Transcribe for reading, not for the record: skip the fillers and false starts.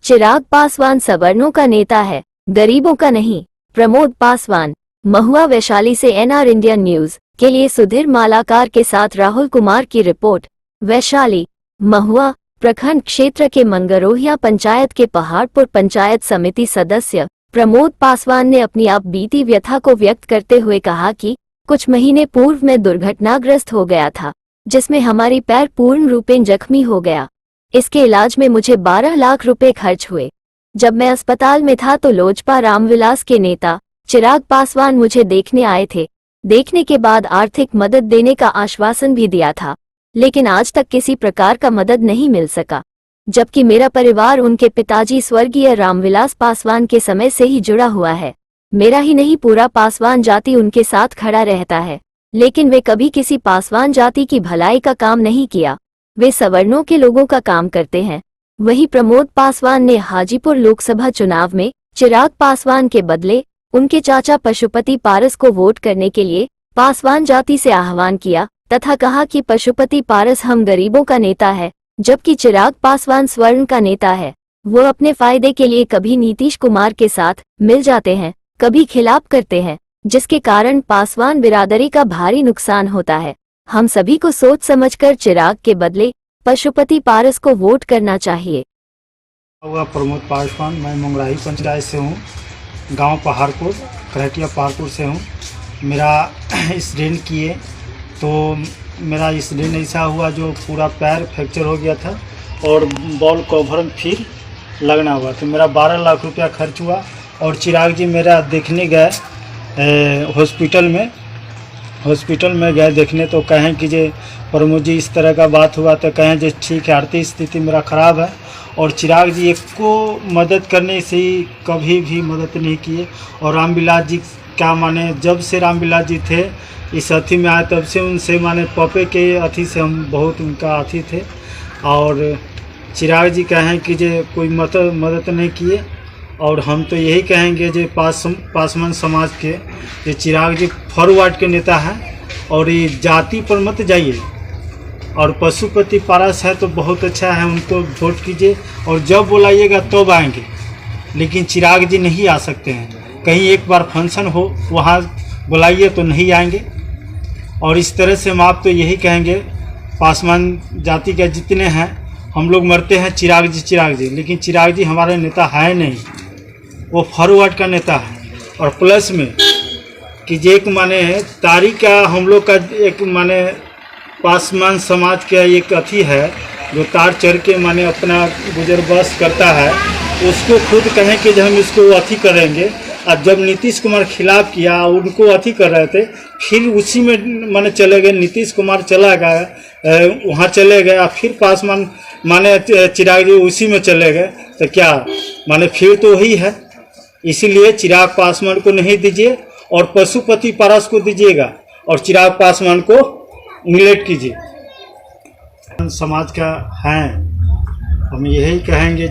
चिराग पासवान सवर्णों का नेता है, गरीबों का नहीं। प्रमोद पासवान, महुआ वैशाली से एनआर इंडिया न्यूज के लिए सुधीर मालाकार के साथ राहुल कुमार की रिपोर्ट। वैशाली, महुआ प्रखंड क्षेत्र के मंगरोहिया पंचायत के पहाड़पुर पंचायत समिति सदस्य प्रमोद पासवान ने अपनी आप बीती व्यथा को व्यक्त करते हुए कहा कि कुछ महीने पूर्व मैं दुर्घटनाग्रस्त हो गया था, जिसमें हमारी पैर पूर्ण रूपेण जख्मी हो गया। इसके इलाज में मुझे 12 लाख रुपए खर्च हुए। जब मैं अस्पताल में था तो लोजपा रामविलास के नेता चिराग पासवान मुझे देखने आए थे। देखने के बाद आर्थिक मदद देने का आश्वासन भी दिया था, लेकिन आज तक किसी प्रकार का मदद नहीं मिल सका, जबकि मेरा परिवार उनके पिताजी स्वर्गीय रामविलास पासवान के समय से ही जुड़ा हुआ है। मेरा ही नहीं, पूरा पासवान जाति उनके साथ खड़ा रहता है, लेकिन वे कभी किसी पासवान जाति की भलाई का काम नहीं किया। वे सवर्णों के लोगों का काम करते हैं। वहीं प्रमोद पासवान ने हाजीपुर लोकसभा चुनाव में चिराग पासवान के बदले उनके चाचा पशुपति पारस को वोट करने के लिए पासवान जाति से आह्वान किया तथा कहा कि पशुपति पारस हम गरीबों का नेता है, जबकि चिराग पासवान स्वर्ण का नेता है। वो अपने फायदे के लिए कभी नीतीश कुमार के साथ मिल जाते हैं, कभी खिलाफ करते हैं, जिसके कारण पासवान बिरादरी का भारी नुकसान होता है। हम सभी को सोच समझकर चिराग के बदले पशुपति पारस को वोट करना चाहिए। प्रमोद पासवान, मैं मंगराही पंचायत से हूँ, गांव पहाड़पुर, करहटिया पहाड़पुर से हूँ। मेरा एक्सीडेंट किए तो मेरा एक्सीडेंट ऐसा हुआ जो पूरा पैर फ्रैक्चर हो गया था और बॉल कवर फिर लगना हुआ, तो मेरा 12 लाख रुपया खर्च हुआ। और चिराग जी मेरा देखने गए हॉस्पिटल में गए देखने, तो कहें कि जे प्रमोद जी इस तरह का बात हुआ, तो कहें जे ठीक है, आर्थिक स्थिति मेरा ख़राब है। और चिराग जी एक को मदद करने से ही कभी भी मदद नहीं किए। और रामविलास जी क्या माने, जब से रामविलास जी थे इस अथी में आए तब से उनसे माने पपे के अथी से हम बहुत उनका अथी थे। और चिराग जी कहें कि जे कोई मदद नहीं किए। और हम तो यही कहेंगे जे पासवान समाज के ये चिराग जी फॉरवर्ड के नेता हैं, और ये जाति पर मत जाइए। और पशुपति पारस है तो बहुत अच्छा है, उनको वोट कीजिए और जब बुलाइएगा तब आएंगे, लेकिन चिराग जी नहीं आ सकते हैं। कहीं एक बार फंक्शन हो वहाँ बुलाइए तो नहीं आएंगे। और इस तरह से हम आप तो यही कहेंगे, पासवान जाति के जितने हैं हम लोग मरते हैं चिराग जी, लेकिन चिराग जी हमारे नेता है नहीं, वो फॉरवर्ड का नेता है। और प्लस में कि जे एक माने तारीख का हम लोग का एक माने पासवान समाज का एक अथी है जो तार चढ़ के माने अपना गुजर बस करता है, उसको खुद कहें कि जब हम इसको अथी करेंगे। अब जब नीतीश कुमार खिलाफ किया, उनको अथी कर रहे थे, फिर उसी में माने चले गए, नीतीश कुमार चला गया वहाँ चले गए, फिर पासवान माने चिराग जी उसी में चले गए, तो क्या माने फिर तो वही है। इसीलिए चिराग पासवान को नहीं दीजिए और पशुपति पारस को दीजिएगा और चिराग पासवान को निगलेक्ट कीजिए। समाज का हैं, हम यही कहेंगे।